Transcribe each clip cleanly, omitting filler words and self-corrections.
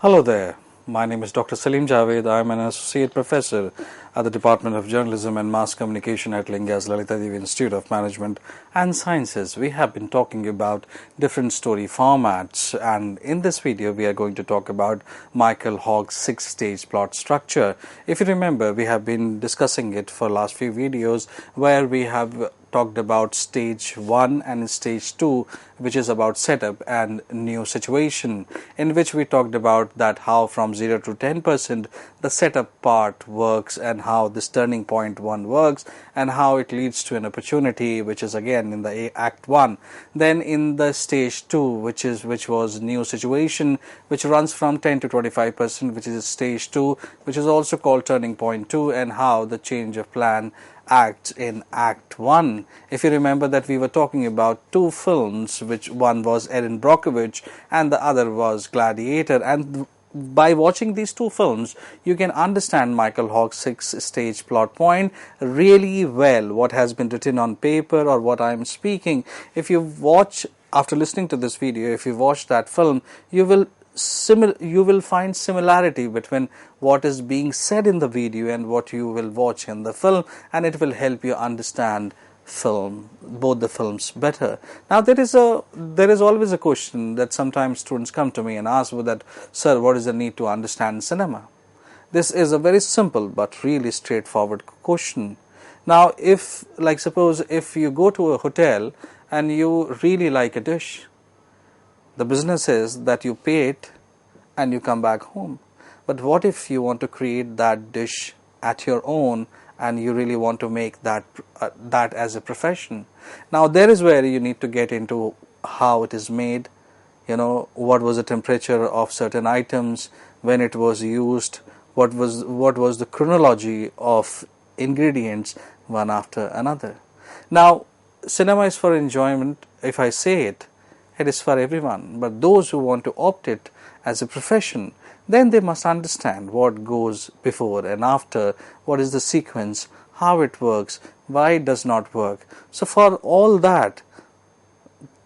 Hello there. My name is Dr. Salim Javed. I am an associate professor at the Department of Journalism and Mass Communication at Linga's Lalita Devi Institute of Management and Sciences. We have been talking about different story formats, and in this video we are going to talk about Michael Hog's 6-stage plot structure. If you remember, we have been discussing it for last few videos where we have talked about stage 1 and stage 2, which is about setup and new situation, in which we talked about that how from 0 to 10% the setup part works and how this turning point 1 works and how it leads to an opportunity, which is again in the act 1. Then in the stage 2, which was new situation, which runs from 10 to 25%, which is stage 2, which is also called turning point 2, and how the change of plan acts in act 1. If you remember that we were talking about two films, which one was Erin Brockovich and the other was Gladiator, and by watching these two films you can understand Michael Hog's 6-stage plot point really well, what has been written on paper or what I am speaking. If you watch, after listening to this video, if you watch that film, you will find similarity between what is being said in the video and what you will watch in the film, and it will help you understand both the films better. Now there is always a question that sometimes students come to me and ask that, sir, what is the need to understand cinema? This is a very simple but really straightforward question. Now suppose if you go to a hotel and you really like a dish, the business is that you pay it and you come back home. But what if you want to create that dish at your own and you really want to make that as a profession? Now there is where you need to get into how it is made, what was the temperature of certain items, when it was used, what was the chronology of ingredients one after another. Now cinema is for enjoyment. If I say it is for everyone, but those who want to opt it as a profession, then they must understand what goes before and after, what is the sequence, how it works, why it does not work. So for all that,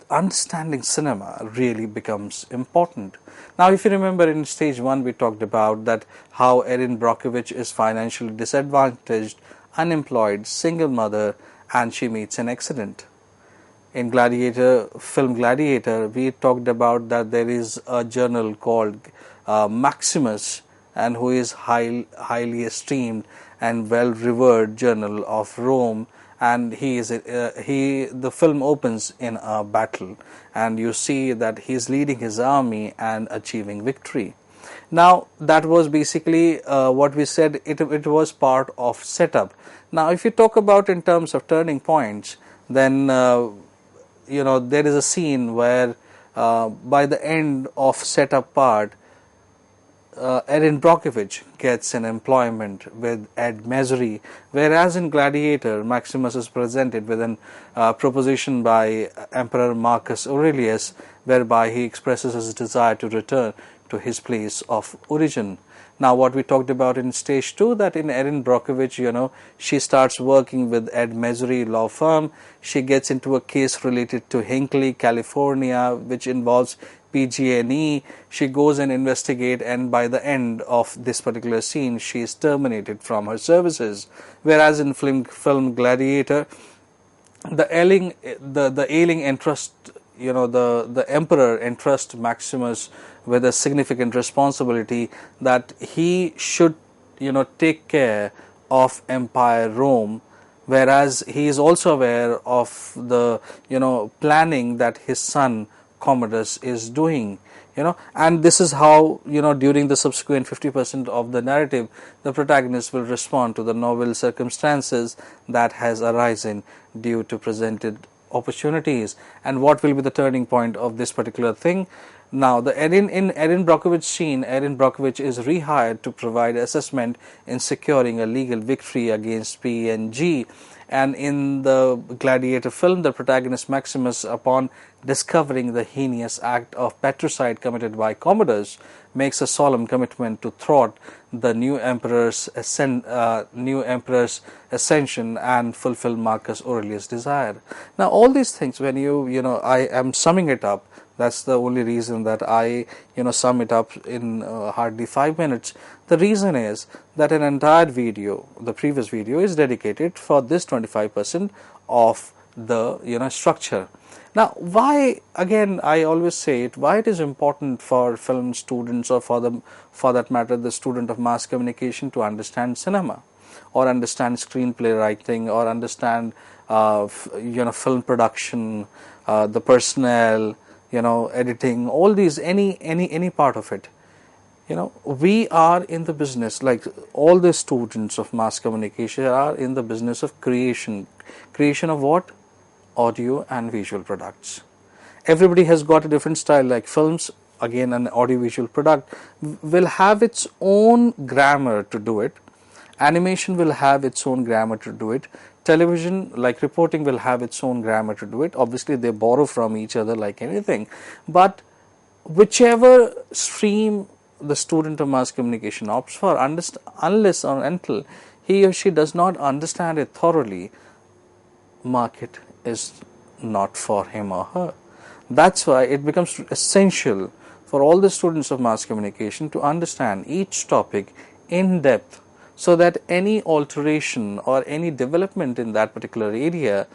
understanding cinema really becomes important. Now if you remember, in stage 1 we talked about that how Erin Brockovich is financially disadvantaged, unemployed, single mother, and she meets an accident. In film Gladiator, we talked about that there is a journal called Maximus, and who is highly esteemed and well revered journal of Rome, and the film opens in a battle, and you see that he is leading his army and achieving victory. Now that was basically what we said, it was part of setup. Now if you talk about in terms of turning points, then there is a scene where by the end of setup part, Erin Brockovich gets an employment with Ed Mesery, whereas in Gladiator, Maximus is presented with an proposition by Emperor Marcus Aurelius, whereby he expresses his desire to return to his place of origin. Now what we talked about in stage 2, that in Erin Brockovich, she starts working with Ed Mesery law firm. She gets into a case related to Hinckley, California, which involves PG&E. She goes and investigate, and by the end of this particular scene, she is terminated from her services. Whereas in film Gladiator, the ailing entrust, the emperor entrusts Maximus with a significant responsibility that he should take care of Empire Rome, whereas he is also aware of the planning that his son Commodus is doing, and this is how during the subsequent 50% of the narrative, the protagonist will respond to the novel circumstances that has arisen due to presented opportunities, and what will be the turning point of this particular thing. Now in Erin Brockovich scene, Erin Brockovich is rehired to provide assessment in securing a legal victory against P&G. And in the Gladiator film, the protagonist Maximus, upon discovering the heinous act of patricide committed by Commodus, makes a solemn commitment to thwart the new emperor's ascension and fulfill Marcus Aurelius' desire. Now all these things, when I am summing it up, That's the only reason that I, sum it up in hardly 5 minutes. The reason is that an entire video, the previous video, is dedicated for this 25% of the, structure. Now, why, again, I always say it, why it is important for film students, or for that matter, the student of mass communication, to understand cinema, or understand screenplay writing, or understand, film production, the personnel, editing, all these, any part of it. We are in the business, like all the students of mass communication are in the business of creation of what? Audio and visual products. Everybody has got a different style. Like films, again, an audiovisual product will have its own grammar to do it. Animation will have its own grammar to do it. Television, like reporting, will have its own grammar to do it. Obviously, they borrow from each other like anything. But whichever stream the student of mass communication opts for, unless or until he or she does not understand it thoroughly, market is not for him or her. That's why it becomes essential for all the students of mass communication to understand each topic in depth, so that any alteration or any development in that particular area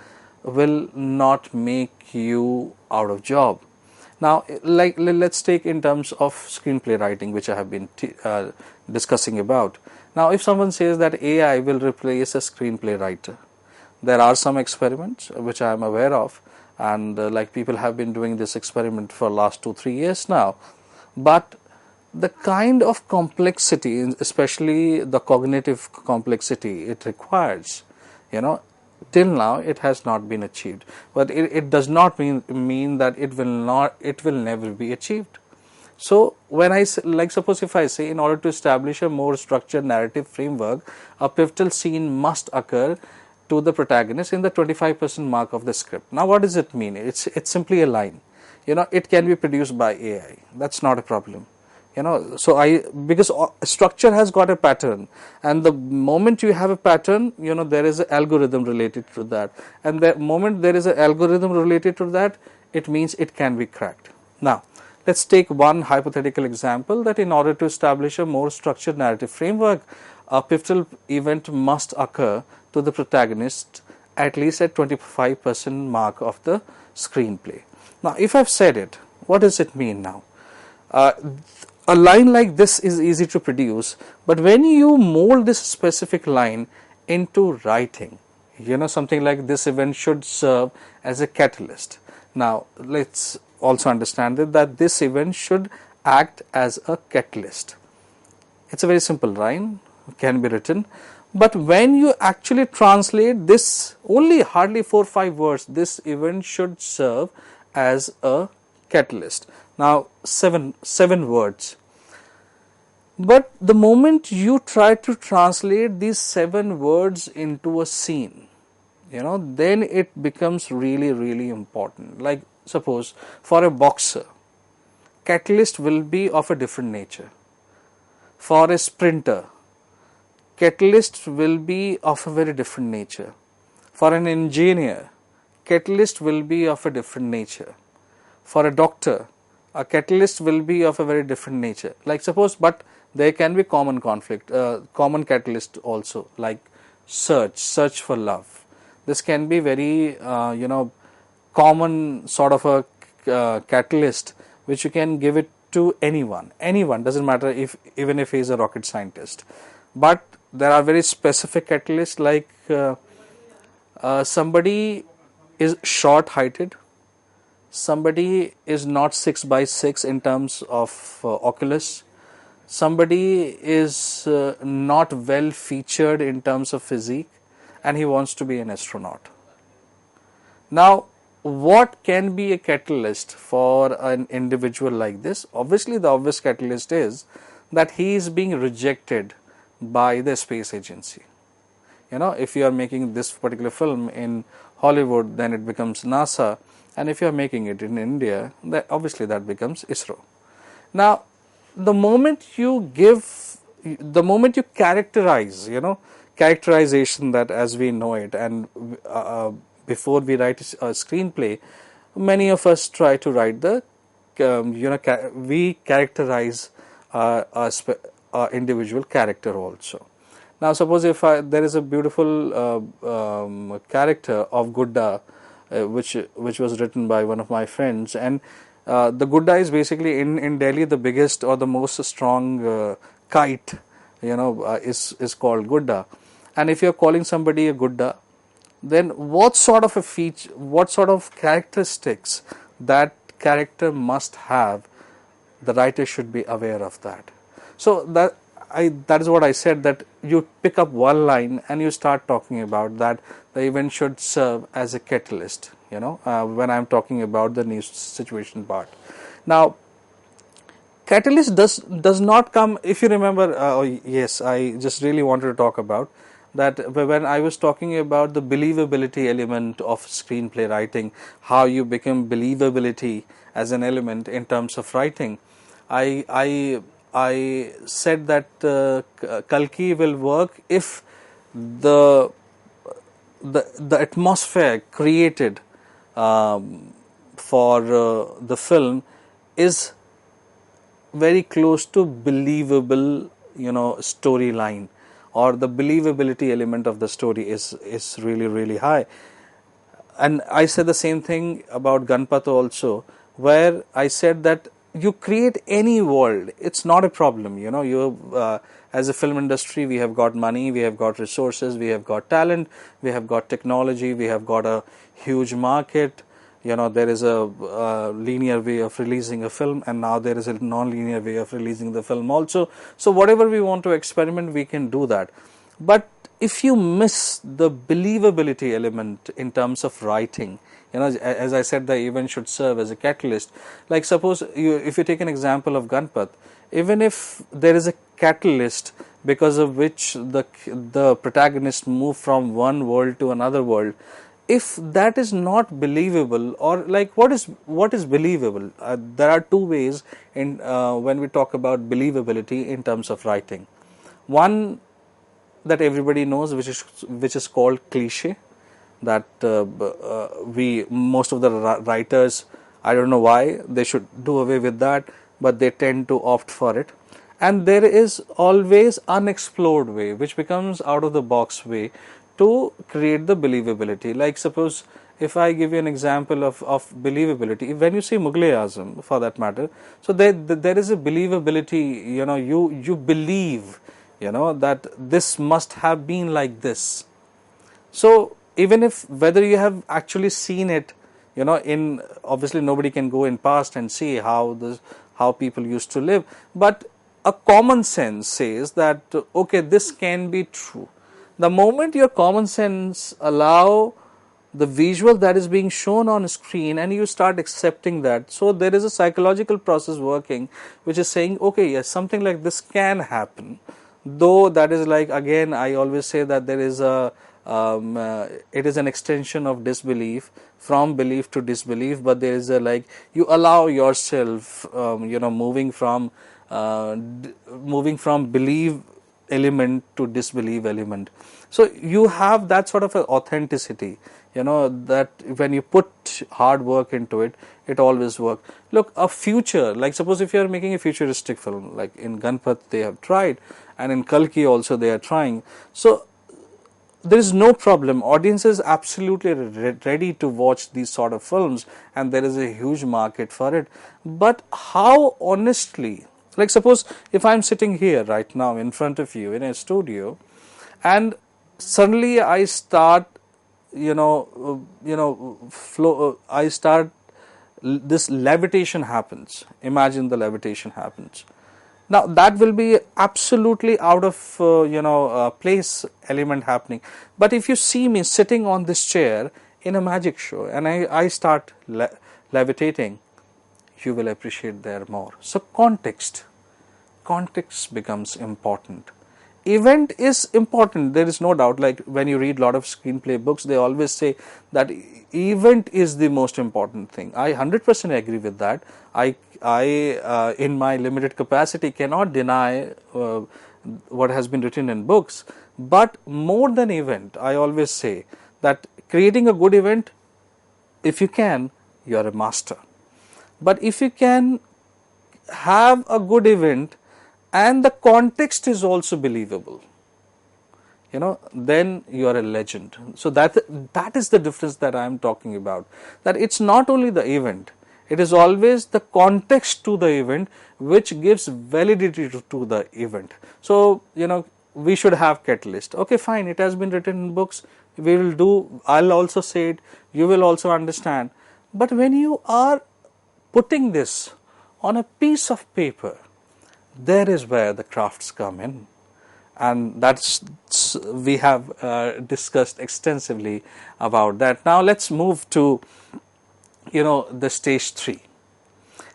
will not make you out of job. Now, like, let's take in terms of screenplay writing, which I have been discussing about. Now, if someone says that AI will replace a screenplay writer, there are some experiments which I am aware of, and like people have been doing this experiment for last 2-3 years now. But the kind of complexity, especially the cognitive complexity it requires, till now it has not been achieved. But it does not mean that it will never be achieved. So when I say, like, suppose if I say, in order to establish a more structured narrative framework, a pivotal scene must occur to the protagonist in the 25% mark of the script. Now, what does it mean? It's simply a line. It can be produced by AI. That's not a problem. So because structure has got a pattern, and the moment you have a pattern, there is an algorithm related to that, and the moment there is an algorithm related to that, it means it can be cracked. Now, let's take one hypothetical example, that in order to establish a more structured narrative framework, a pivotal event must occur to the protagonist at least at 25% mark of the screenplay. Now, if I've said it, what does it mean now? A line like this is easy to produce, but when you mold this specific line into writing, something like, this event should serve as a catalyst. Now, let's also understand that this event should act as a catalyst. It's a very simple line, can be written, but when you actually translate this, only hardly 4-5 words, this event should serve as a catalyst. Now, seven words. But the moment you try to translate these 7 words into a scene, then it becomes really, really important. Like, suppose for a boxer, catalyst will be of a different nature. For a sprinter, catalyst will be of a very different nature. For an engineer, catalyst will be of a different nature. For a doctor, a catalyst will be of a very different nature. Like, suppose, but there can be common catalyst also, like search for love. This can be very, common sort of a catalyst, which you can give it to anyone, doesn't matter even if he is a rocket scientist. But there are very specific catalysts, like somebody is short-heighted, somebody is not 6'6" in terms of oculus, somebody is not well featured in terms of physique, and he wants to be an astronaut. Now, what can be a catalyst for an individual like this? Obviously, the obvious catalyst is that he is being rejected by the space agency. If you are making this particular film in Hollywood, then it becomes NASA, and if you are making it in India, obviously that becomes ISRO. Now, the moment you characterize, characterization, that as we know it, and before we write a screenplay, many of us try to write the we characterize our individual character also. Now, suppose if there is a beautiful character of Gudda, which was written by one of my friends, and the Gudda is basically in Delhi the biggest or the most strong kite, is called Gudda. And if you are calling somebody a Gudda, then what sort of a feature, what sort of characteristics that character must have, the writer should be aware of that. So that is what I said, that you pick up one line and you start talking about that the event should serve as a catalyst, when I'm talking about the new situation part. Now, catalyst does not come, if you remember, yes, I just really wanted to talk about that when I was talking about the believability element of screenplay writing, how you become believability as an element in terms of writing. I said that Kalki will work if the atmosphere created for the film is very close to believable, storyline, or the believability element of the story is really high. And I said the same thing about Ganpat also, where I said that you create any world, it's not a problem. As a film industry, we have got money, we have got resources, we have got talent, we have got technology, we have got a huge market. There is a linear way of releasing a film, and now there is a non-linear way of releasing the film also. So whatever we want to experiment, we can do that. But if you miss the believability element in terms of writing, as I said, the event should serve as a catalyst. Like suppose if you take an example of Ganpat, even if there is a catalyst because of which the protagonist move from one world to another world, if that is not believable, or like what is believable, there are two ways in when we talk about believability in terms of writing. One that everybody knows, which is called cliche, that most of the writers, I don't know why they should do away with that, but they tend to opt for it. And there is always unexplored way, which becomes out of the box way to create the believability. Like suppose if I give you an example of believability, when you see Mughal-e-Azam for that matter, so there is a believability, you believe, that this must have been like this. So even if whether you have actually seen it, in obviously nobody can go in past and see how people used to live, but a common sense says that okay, this can be true. The moment your common sense allow the visual that is being shown on screen and you start accepting that, so there is a psychological process working which is saying okay, yes, something like this can happen, though that is like, again I always say that there is a it is an extension of disbelief, from belief to disbelief, but there is a, like, you allow yourself moving from belief element to disbelief element. So you have that sort of an authenticity, that when you put hard work into it, it always works. Look, a future, like suppose if you are making a futuristic film, like in Ganpat they have tried, and in Kalki also they are trying. So there is no problem. Audience is absolutely ready to watch these sort of films, and there is a huge market for it. But how honestly, like suppose if I'm sitting here right now in front of you in a studio, and suddenly I start, this levitation happens. Imagine the levitation happens. Now that will be absolutely out of place element happening. But if you see me sitting on this chair in a magic show and I start levitating, you will appreciate there more. So context becomes important. Event is important, there is no doubt. Like when you read a lot of screenplay books, they always say that event is the most important thing. I 100% agree with that. I in my limited capacity cannot deny what has been written in books, but more than event, I always say that creating a good event, if you can, you are a master. But if you can have a good event and the context is also believable, then you are a legend. So that is the difference that I am talking about, that it's not only the event, it is always the context to the event which gives validity to the event. So we should have catalyst. Okay, fine, it has been written in books, we will do, I'll also say it, you will also understand. But when you are putting this on a piece of paper, there is where the crafts come in, and that's we have discussed extensively about that. Now let's move to the stage 3.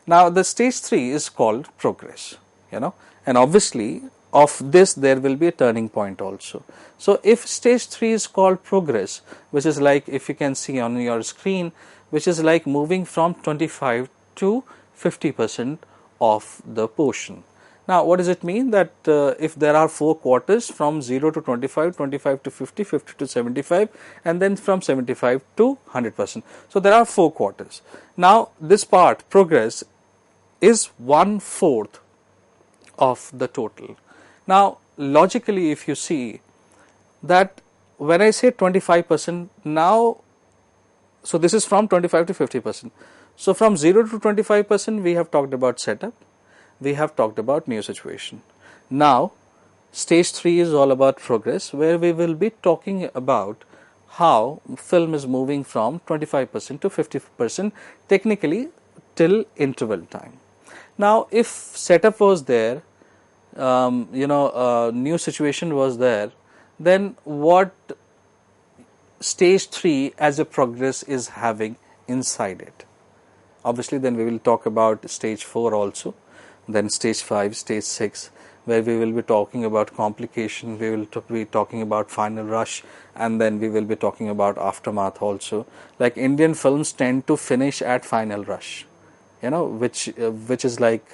Now the stage 3 is called progress, and obviously of this there will be a turning point also. So if stage 3 is called progress, which is like, if you can see on your screen, which is like moving from 25 to 50% of the portion. Now what does it mean? That if there are 4 quarters, from 0 to 25, 25 to 50, 50 to 75, and then from 75 to 100%. So there are 4 quarters. Now this part, progress, is 1/4 of the total. Now logically, if you see that when I say 25%, now, so this is from 25 to 50%. So from 0 to 25% we have talked about setup, we have talked about new situation. Now stage 3 is all about progress, where we will be talking about how film is moving from 25% to 50% technically till interval time. Now if setup was there, new situation was there, then what stage 3 as a progress is having inside it? Obviously then we will talk about stage 4 also, then stage 5, stage 6, where we will be talking about complication, we will be talking about final rush, and then we will be talking about aftermath also. Like Indian films tend to finish at final rush, which is like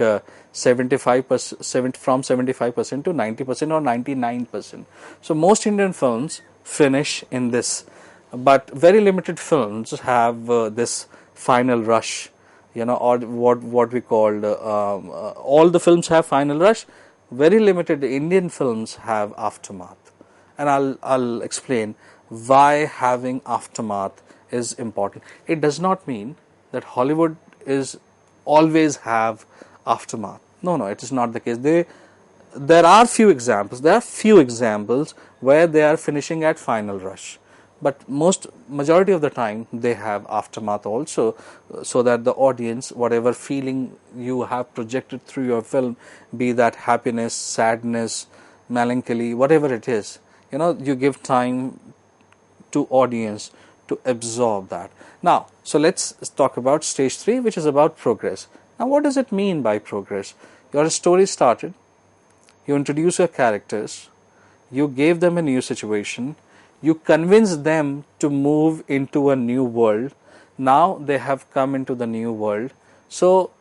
75%, from 75% to 90% or 99%. So most Indian films finish in this, but very limited films have this final rush, or what we called all the films have final rush. Very limited Indian films have aftermath, and I'll explain why having aftermath is important. It does not mean that Hollywood is always have aftermath. No, it is not the case. There are few examples. There are few examples where they are finishing at final rush, but majority of the time they have aftermath also, so that the audience, whatever feeling you have projected through your film, be that happiness, sadness, melancholy, whatever it is, you give time to audience to absorb that. Now, so let's talk about stage 3, which is about progress. Now, what does it mean by progress? Your story started, you introduce your characters, you gave them a new situation, you convince them to move into a new world. Now they have come into the new world. So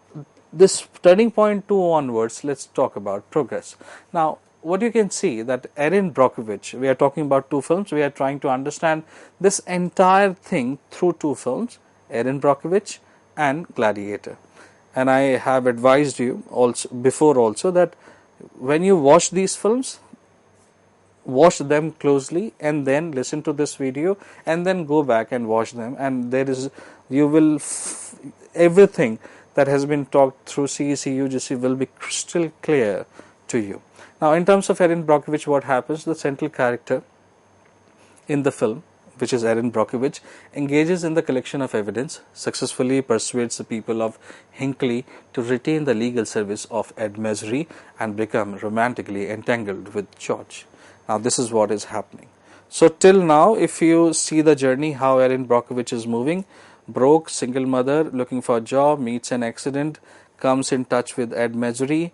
this turning point 2 onwards, let's talk about progress. Now what you can see, that Erin Brockovich, we are talking about 2 films, we are trying to understand this entire thing through 2 films, Erin Brockovich and Gladiator. And I have advised you also before also that when you watch these films, watch them closely and then listen to this video and then go back and watch them, and you will everything that has been talked through CEC-UGC will be crystal clear to you. Now in terms of Erin Brockovich, what happens? The central character in the film, which is Erin Brockovich, engages in the collection of evidence, successfully persuades the people of Hinckley to retain the legal service of Ed Mesery and become romantically entangled with George. Now this is what is happening. So till now, if you see the journey, how Erin Brockovich is moving, broke, single mother, looking for a job, meets an accident, comes in touch with Ed Mesery,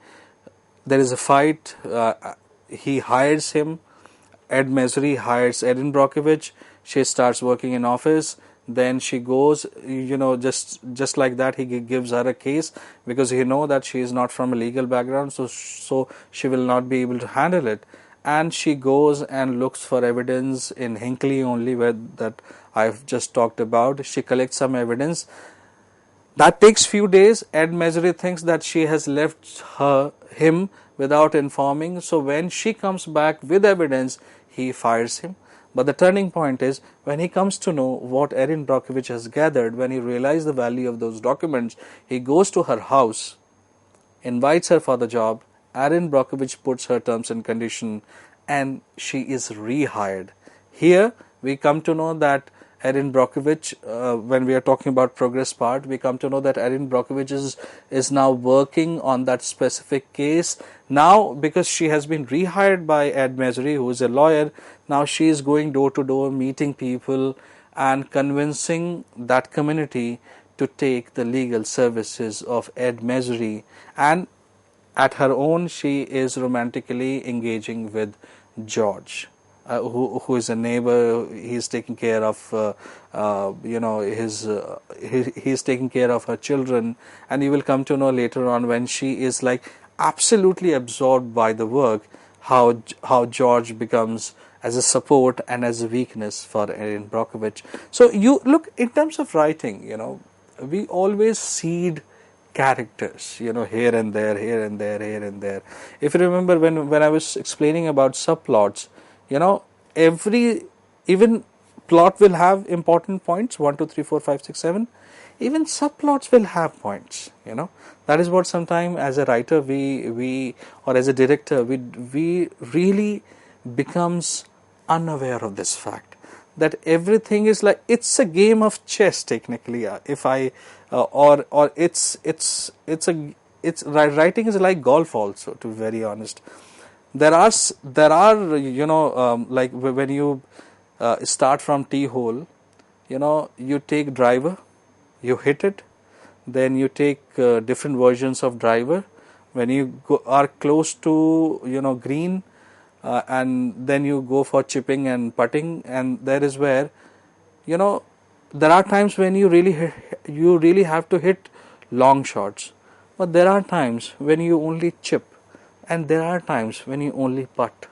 there is a fight, he hires him, Ed Mesery hires Erin Brockovich, she starts working in office, then she goes, just like that, he gives her a case, because he know that she is not from a legal background, so she will not be able to handle it. And she goes and looks for evidence in Hinckley only, where that I've just talked about. She collects some evidence. That takes few days. Ed Mesery thinks that she has left him without informing. So when she comes back with evidence, he fires him. But the turning point is when he comes to know what Erin Brockovich has gathered, when he realizes the value of those documents, he goes to her house, invites her for the job. Erin Brockovich puts her terms and condition, and she is rehired. Here we come to know that Erin Brockovich, when we are talking about progress part, we come to know that Erin Brockovich is now working on that specific case. Now, because she has been rehired by Ed Mesery, who is a lawyer, now she is going door to door, meeting people and convincing that community to take the legal services of Ed Mesery, and at her own she is romantically engaging with George, who is a neighbor. He's taking care of he's taking care of her children, and you will come to know later on when she is like absolutely absorbed by the work, how George becomes as a support and as a weakness for Erin Brockovich. So you look in terms of writing, we always seed characters, here and there, here and there, here and there. If you remember when I was explaining about subplots, every even plot will have important points, 1 2 3 4 5 6 7. Even subplots will have points. That is what sometimes as a writer we or as a director we really becomes unaware of this fact, that everything is like it's a game of chess technically. If I or it's writing is like golf also, to be very honest. There are like when you start from T hole, you take driver, you hit it, then you take different versions of driver. When you are close to green, and then you go for chipping and putting, and there is where there are times when you really have to hit long shots, but there are times when you only chip, and there are times when you only putt,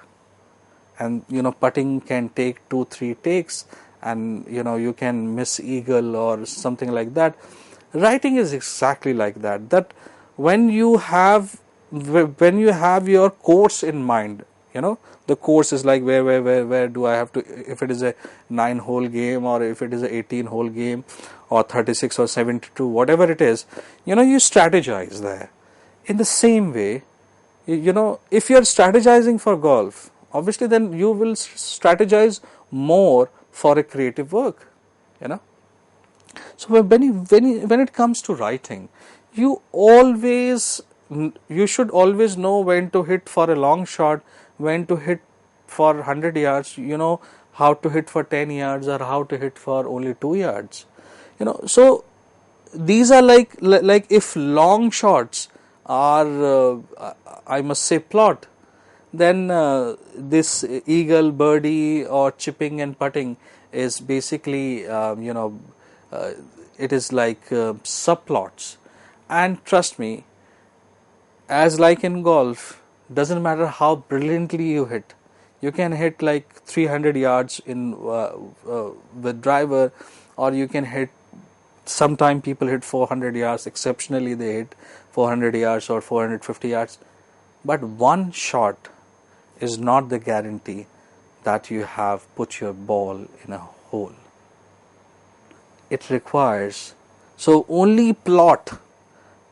and putting can take 2-3 takes, and you can miss eagle or something like that. Writing is exactly like that when you have your course in mind, the course is like where do I have to, if it is a 9-hole game, or if it is a 18-hole game, or 36 or 72, whatever it is, you strategize there. In the same way, if you are strategizing for golf, obviously then you will strategize more for a creative work. So when it comes to writing, you should always know when to hit for a long shot, when to hit for 100 yards, how to hit for 10 yards, or how to hit for only 2 yards. So these are like if long shots are I must say plot, then this eagle, birdie, or chipping and putting is basically it is like subplots. And trust me, as like in golf, doesn't matter how brilliantly you hit, you can hit like 300 yards in with driver, or you can hit, sometime people hit 400 yards, exceptionally they hit 400 yards or 450 yards, but one shot is not the guarantee that you have put your ball in a hole. It requires, so only plot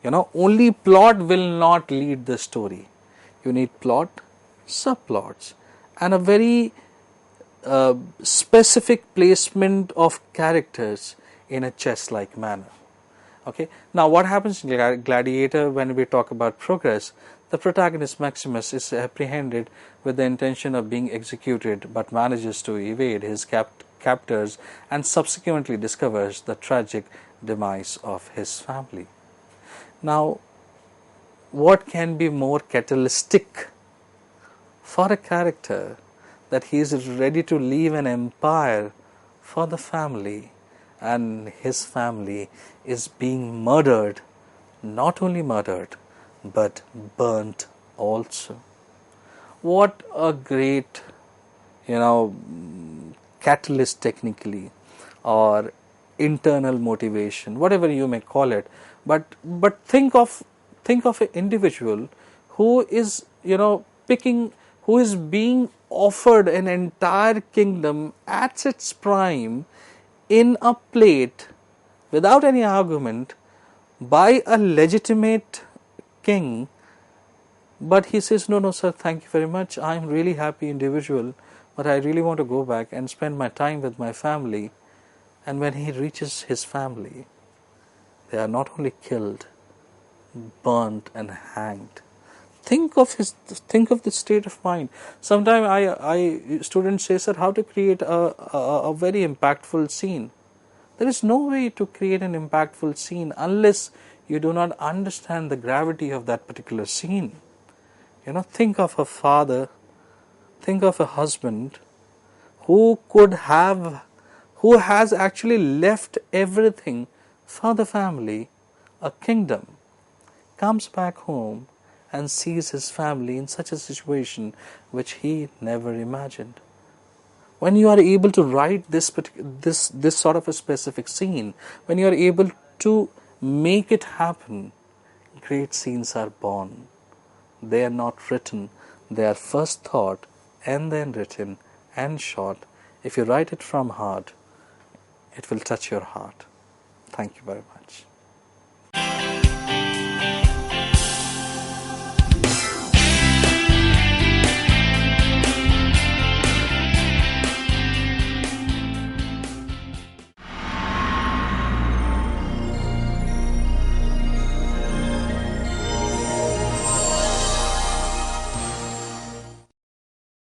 will not lead the story. You need plot, subplots, and a very specific placement of characters in a chess-like manner. Okay. Now, what happens in Gladiator when we talk about progress? The protagonist Maximus is apprehended with the intention of being executed, but manages to evade his captors and subsequently discovers the tragic demise of his family. Now, what can be more catalytic for a character that he is ready to leave an empire for the family, and his family is being murdered, not only murdered, but burnt also. What a great, catalyst technically, or internal motivation, whatever you may call it. But think of an individual who is, picking, who is being offered an entire kingdom at its prime in a plate without any argument by a legitimate king, but he says, no, no, sir, thank you very much. I'm really happy individual, but I really want to go back and spend my time with my family. And when he reaches his family, they are not only killed, burnt and hanged. Think of the state of mind. Sometimes I students say, sir, how to create a very impactful scene. There is no way to create an impactful scene unless you do not understand the gravity of that particular scene. Think of a father, think of a husband who has actually left everything for the family, a kingdom, comes back home and sees his family in such a situation which he never imagined. When you are able to write this sort of a specific scene, when you are able to make it happen, great scenes are born. They are not written, they are first thought and then written and shot. If you write it from heart, it will touch your heart. Thank you very much.